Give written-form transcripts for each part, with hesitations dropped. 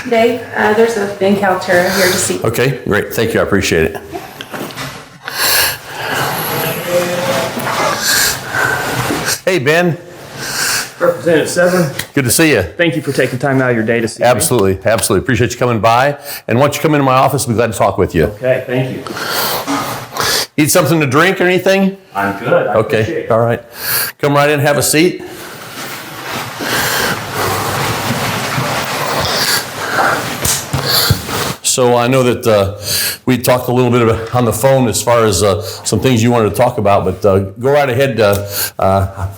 Dave, there's a Ben Caltera here to see. Okay, great. Thank you. I appreciate it. Hey, Ben. Representative Severn. Good to see you. Thank you for taking time out of your day to see me. Absolutely. Appreciate you coming by. And once you come into my office, I'll be glad to talk with you. Okay, thank you. Need something to drink or anything? I'm good. I appreciate Okay, it. all right. Come right in, have a seat. So I know that we talked a little bit on the phone as far as some things you wanted to talk about, but go right ahead,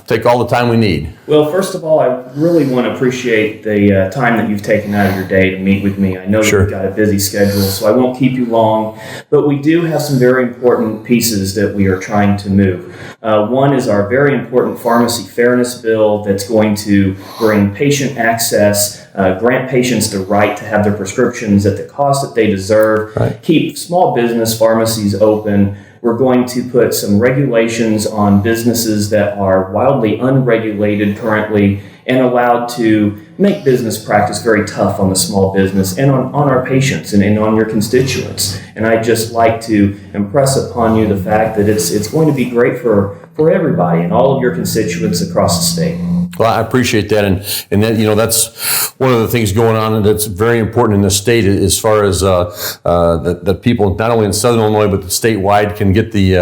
take all the time we need. Well, first of all, I really want to appreciate the time that you've taken out of your day to meet with me. I know Sure. you've got a busy schedule, so I won't keep you long, but we do have some very important pieces that we are trying to move. One is our very important pharmacy fairness bill that's going to bring patient access, grant patients the right to have their prescriptions at the cost that they deserve, Right. keep small business pharmacies open. We're going to put some regulations on businesses that are wildly unregulated currently and allowed to make business practice very tough on the small business and on our patients and on your constituents. And I'd just like to impress upon you the fact that it's going to be great for everybody and all of your constituents across the state. Well, I appreciate that, and that, that's one of the things going on that's very important in the state as far as that people not only in Southern Illinois but statewide can get the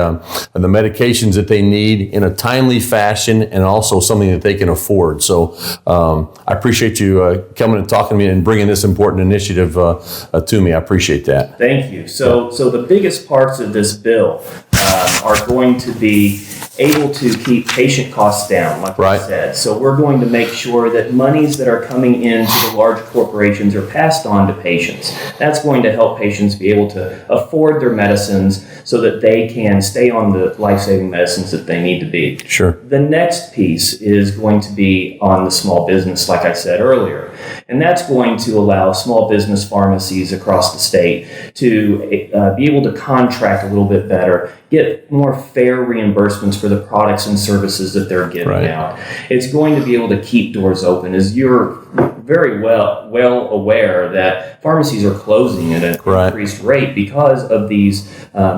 medications that they need in a timely fashion and also something that they can afford. So I appreciate you coming and talking to me and bringing this important initiative to me. I appreciate that. Thank you. So the biggest parts of this bill are going to be able to keep patient costs down, like Right. I said. So we're going to make sure that monies that are coming into the large corporations are passed on to patients. That's going to help patients be able to afford their medicines so that they can stay on the life-saving medicines that they need to be. Sure. The next piece is going to be on the small business, like I said earlier. And that's going to allow small business pharmacies across the state to be able to contract a little bit better, get more fair reimbursements for the products and services that they're giving Right. out. It's going to be able to keep doors open. As you're very well aware that pharmacies are closing at an Right. increased rate because of these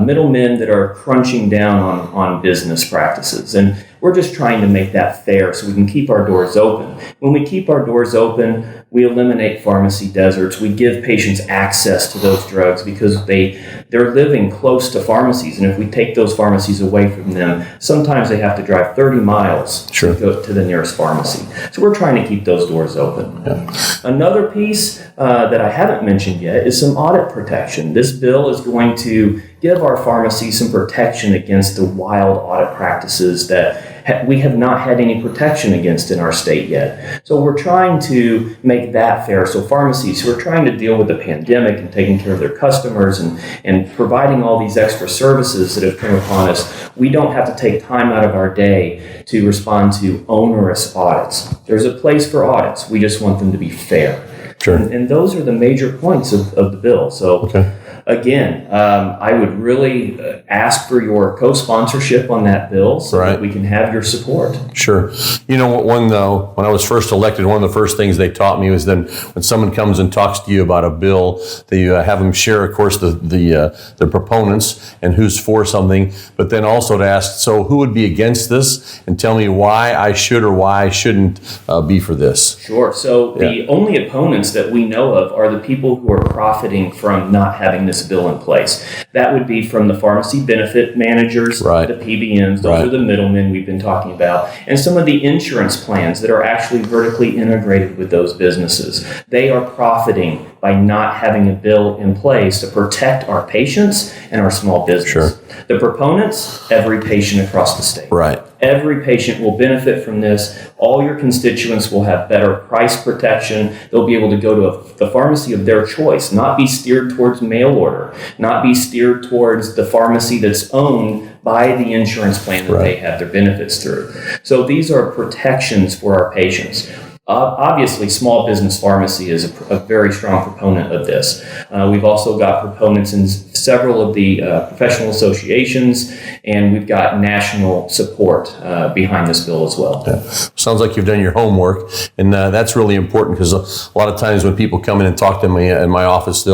middlemen that are crunching down on business practices. And we're just trying to make that fair so we can keep our doors open. When we keep our doors open, we eliminate pharmacy deserts. We give patients access to those drugs because they're living close to pharmacies. And if we take those pharmacies away from them, sometimes they have to drive 30 miles Sure. to go to the nearest pharmacy. So we're trying to keep those doors open. Yeah. Another piece that I haven't mentioned yet is some audit protection. This bill is going to give our pharmacies some protection against the wild audit practices that we have not had any protection against in our state yet. So we're trying to make that fair. So pharmacies who are trying to deal with the pandemic and taking care of their customers and providing all these extra services that have come upon us, we don't have to take time out of our day to respond to onerous audits. There's a place for audits. We just want them to be fair. Sure. And those are the major points of the bill. So Okay. again, I would really ask for your co-sponsorship on that bill so Right. that we can have your support. Sure. You know what? When I was first elected, one of the first things they taught me was then when someone comes and talks to you about a bill, that you have them share, of course, the proponents and who's for something, but then also to ask, so who would be against this, and tell me why I should or why I shouldn't be for this. Sure. So the only opponents that we know of are the people who are profiting from not having this bill in place. That would be from the pharmacy benefit managers, Right. the PBMs, those Right. are the middlemen we've been talking about, and some of the insurance plans that are actually vertically integrated with those businesses. They are profiting by not having a bill in place to protect our patients and our small business. Sure. The proponents, every patient across the state. Right. Every patient will benefit from this. All your constituents will have better price protection. They'll be able to go to the pharmacy of their choice, not be steered towards mail order, not be steered towards the pharmacy that's owned by the insurance plan that Right. they have their benefits through. So these are protections for our patients. Obviously, small business pharmacy is a very strong proponent of this. We've also got proponents in several of the professional associations, and we've got national support behind this bill as well. Yeah. Sounds like you've done your homework, and that's really important because a lot of times when people come in and talk to me in my office,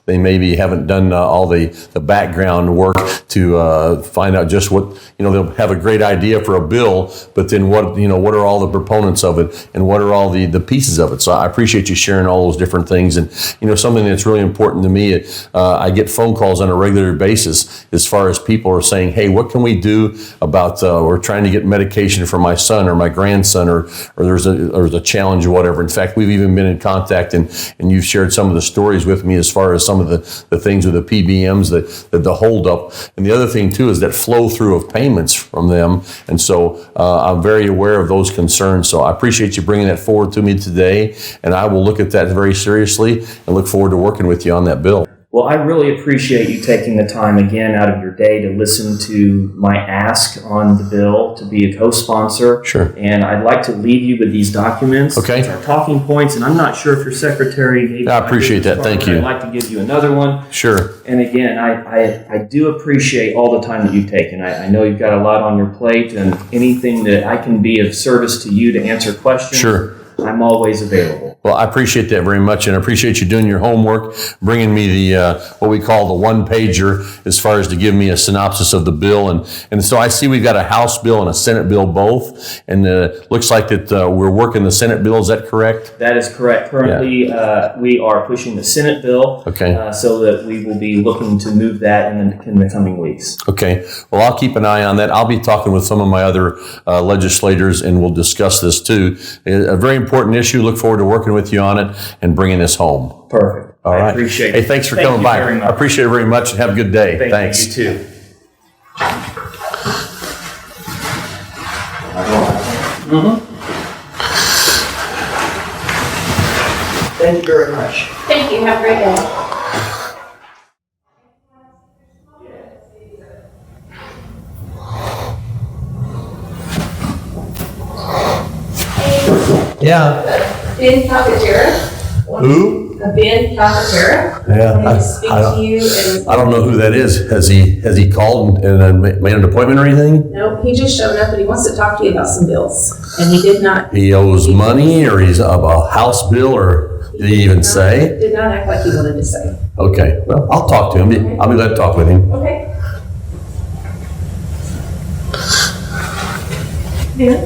they maybe haven't done all the background work to find out just what, they'll have a great idea for a bill, but then what are all the proponents of it, and what are all the pieces of it. So I appreciate you sharing all those different things. And something that's really important to me, I get phone calls on a regular basis as far as people are saying, hey, what can we do about we're trying to get medication for my son or my grandson, or there's a challenge or whatever. In fact, we've even been in contact, and you've shared some of the stories with me as far as some of the things with the PBMs, the hold up. And the other thing too is that flow through of payments from them. And so I'm very aware of those concerns. So I appreciate you bringing that forward to me today, and I will look at that very seriously and look forward to working with you on that bill. Well, I really appreciate you taking the time again out of your day to listen to my ask on the bill to be a co-sponsor. Sure. And I'd like to leave you with these documents. Okay. Which are talking points, and I'm not sure if your secretary gave I appreciate that. Thank you. I'd like to give you another one. Sure. And again, I do appreciate all the time that you've taken. I know you've got a lot on your plate, and anything that I can be of service to you to answer questions. Sure. I'm always available. Well, I appreciate that very much, and I appreciate you doing your homework, bringing me the what we call the one-pager as far as to give me a synopsis of the bill. And so I see we've got a House bill and a Senate bill both, and looks like that we're working the Senate bill. Is that correct? That is correct. Currently, we are pushing the Senate bill, okay, so that we will be looking to move that in the coming weeks. Okay. Well, I'll keep an eye on that. I'll be talking with some of my other legislators, and we'll discuss this too. A very important issue. Look forward to working with you on it and bringing this home. Perfect. All right. I appreciate it. it. Hey, thanks for coming by. I appreciate it very much, and have a good day. Thanks. You too. Thank you very much. Thank you. Have a great day. Yeah. Ben Calcaterra. Who? Ben Calcaterra. Yeah. I to speak to you. I don't know who that is. Has he called and made an appointment or anything? Nope. He just showed up and he wants to talk to you about some bills. And he did not. He owes money, or he's of a House bill, or did he even say? Did not act like he wanted to say. Okay. Well, I'll talk to him. Okay. I'll be glad to talk with him. Okay. Ben,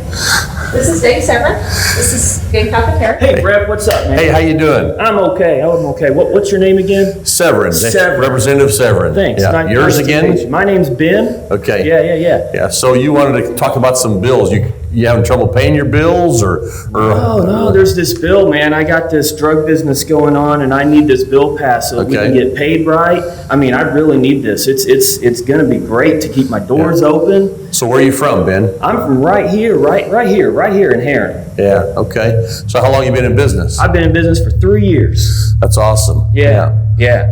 this is Dave Severin. This is Ben Calcaterra. Hey, Brett, what's up, man? Hey, how you doing? I'm okay. I'm okay. What's your name again? Severin. Severin. Representative Severin. Thanks. Yeah. Yours again? My name's Ben. Okay. Yeah. Yeah. So you wanted to talk about some bills. You having trouble paying your bills, or? No. There's this bill, man. I got this drug business going on, and I need this bill passed so that we can get paid right. I mean, I really need this. It's going to be great to keep my doors open. So where are you from, Ben? I'm from right here in Heron. Yeah. Okay. So how long you been in business? I've been in business for 3 years. That's awesome. Yeah.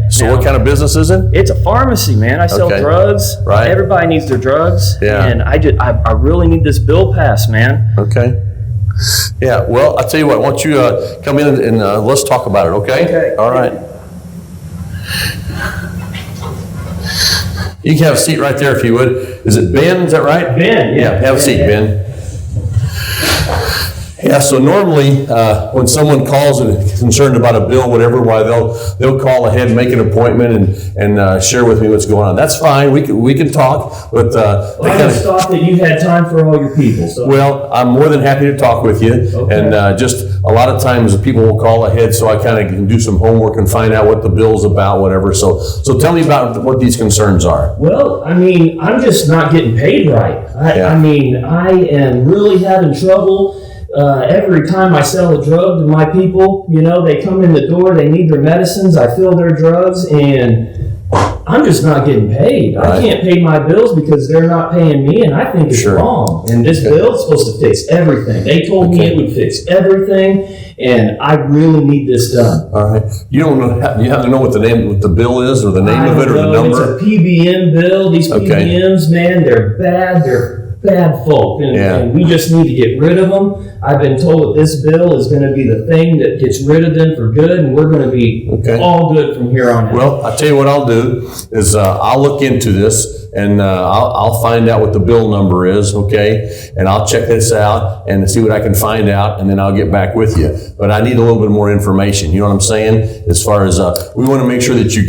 So Now, what kind of business is it? It's a pharmacy, man. I sell drugs. Right. Everybody needs their drugs. Yeah. And I really need this bill passed, man. Okay. Yeah. Well, I'll tell you what. Why don't you come in and let's talk about it, okay? Okay. All right. You can have a seat right there if you would. Is it Ben? Is that right? Ben. Yeah. Have a seat, Ben. Yeah, so normally when someone calls and is concerned about a bill, whatever, why they'll call ahead and make an appointment and share with me what's going on. That's fine. We can talk, but I just thought that you had time for all your people. So. Well, I'm more than happy to talk with you, and just a lot of times people will call ahead, so I kind of can do some homework and find out what the bill's about, whatever. So tell me about what these concerns are. Well, I mean, I'm just not getting paid right. I mean, I am really having trouble. Every time I sell a drug to my people, they come in the door, they need their medicines, I fill their drugs, and I'm just not getting paid. Right. I can't pay my bills because they're not paying me, and I think it's wrong. And this bill is supposed to fix everything. They told me it would fix everything, and I really need this done. All right. You don't know? You have to know what the bill is, or the name of it, or the number. It's a PBM bill. These PBMs, man, they're bad. They're bad folk, and, Yeah. and we just need to get rid of them. I've been told that this bill is going to be the thing that gets rid of them for good, and we're going to be Okay. all good from here on out. Well, I'll tell you what I'll do is I'll look into this and I'll find out what the bill number is, okay? And I'll check this out and see what I can find out, and then I'll get back with you. But I need a little bit more information. You know what I'm saying? As far as we want to make sure that you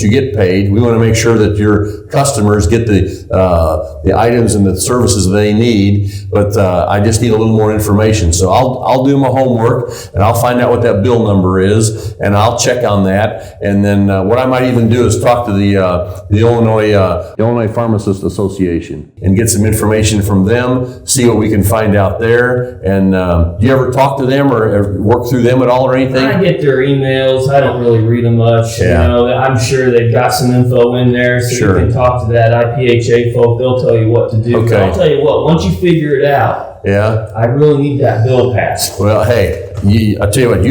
get paid. We want to make sure that your customers get the items and the services they need. But I just need a little more information. So I'll do my homework and I'll find out what that bill number is, and I'll check on that. And then what I might even do is talk to the Illinois Pharmacists Association and get some information from them, see what we can find out there. And do you ever talk to them or work through them at all or anything? I get their emails. I don't really read them much. Yeah. You know, I'm sure they've got some info in there, so Sure. you can talk to that IPHA folk. They'll tell you what to do. Okay. But I'll tell you what, once you figure it out, Yeah. I really need that bill passed. Well, hey, I tell you what,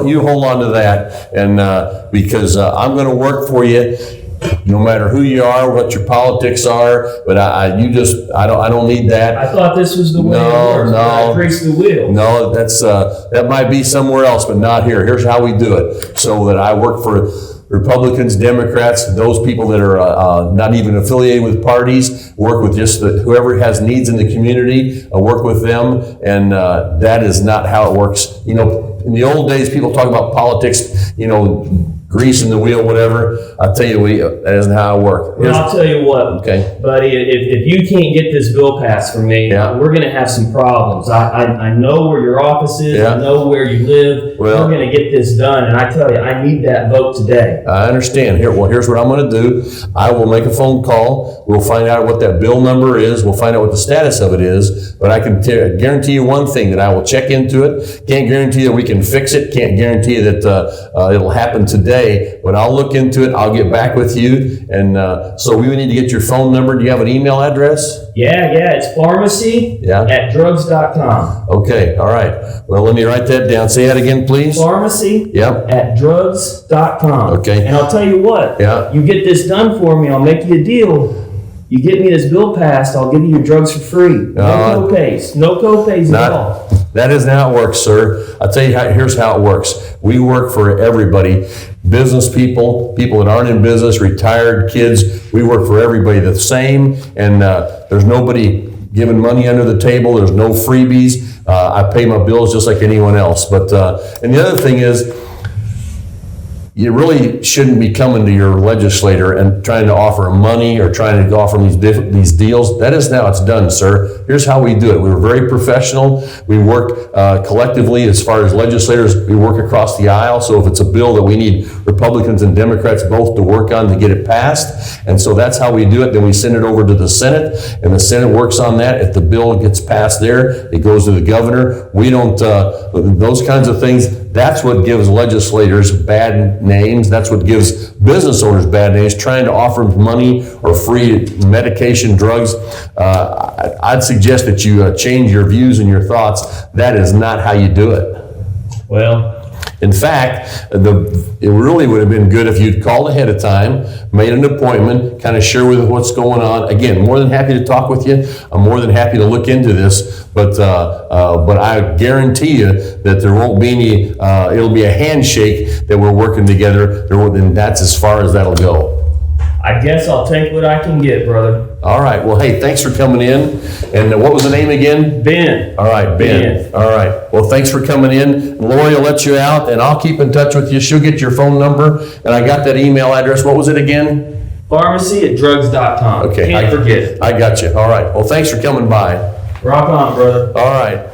you hold on to that, and because I'm going to work for you, no matter who you are, what your politics are. But I don't need that. I thought this was the way No, it works. no. I grease the wheel. No, that might be somewhere else, but not here. Here's how we do it. So that I work for Republicans, Democrats, those people that are not even affiliated with parties, work with just whoever has needs in the community, work with them, and that is not how it works. You know, in the old days, people talk about politics, you know, greasing the wheel, whatever. I'll tell you, that isn't how I work. Well, I'll tell you what, Okay. buddy, if you can't get this bill passed for me, Yeah. we're going to have some problems. I know where your office is. Yeah. I know where you live. Well- we're going to get this done, and I tell you, I need that vote today. I understand. Here's what I'm going to do. I will make a phone call. We'll find out what that bill number is. We'll find out what the status of it is. But I can guarantee you one thing, that I will check into it. Can't guarantee that we can fix it. Can't guarantee that it'll happen today. But I'll look into it. I'll get back with you. And so we would need to get your phone number. Do you have an email address? Yeah, it's pharmacy Yeah. at drugs.com. Okay. All right. Well, let me write that down. Say that again, please. Pharmacy Yep. at drugs.com. Okay. And I'll tell you what, Yeah. you get this done for me, I'll make you a deal. You get me this bill passed, I'll give you your drugs for free. No co-pays. No co-pays at all. That isn't how it works, sir. I'll tell you here's how it works. We work for everybody. Business people, people that aren't in business, retired kids. We work for everybody the same, and there's nobody giving money under the table. There's no freebies. I pay my bills just like anyone else. But and the other thing is, you really shouldn't be coming to your legislator and trying to offer money or trying to offer these deals. That isn't how it's done, sir. Here's how we do it. We're very professional. We work collectively as far as legislators. We work across the aisle. So if it's a bill that we need Republicans and Democrats both to work on to get it passed, and so that's how we do it. Then we send it over to the Senate, and the Senate works on that. If the bill gets passed there, it goes to the governor. We don't, those kinds of things. That's what gives legislators bad names. That's what gives business owners bad names, trying to offer money or free medication, drugs. I'd suggest that you change your views and your thoughts. That is not how you do it. Well, in fact, it really would have been good if you'd called ahead of time, made an appointment, kind of share with what's going on. Again, more than happy to talk with you. I'm more than happy to look into this, but I guarantee you that there won't be any. It'll be a handshake that we're working together. And that's as far as that'll go. I guess I'll take what I can get, brother. All right. Well, hey, thanks for coming in. And what was the name again? Ben. All right, Ben. All right. Well, thanks for coming in. Lori will let you out, and I'll keep in touch with you. She'll get your phone number, and I got that email address. What was it again? Pharmacy at drugs.com. Okay. Can't forget it. I got you. All right. Well, thanks for coming by. Rock on, brother. All right.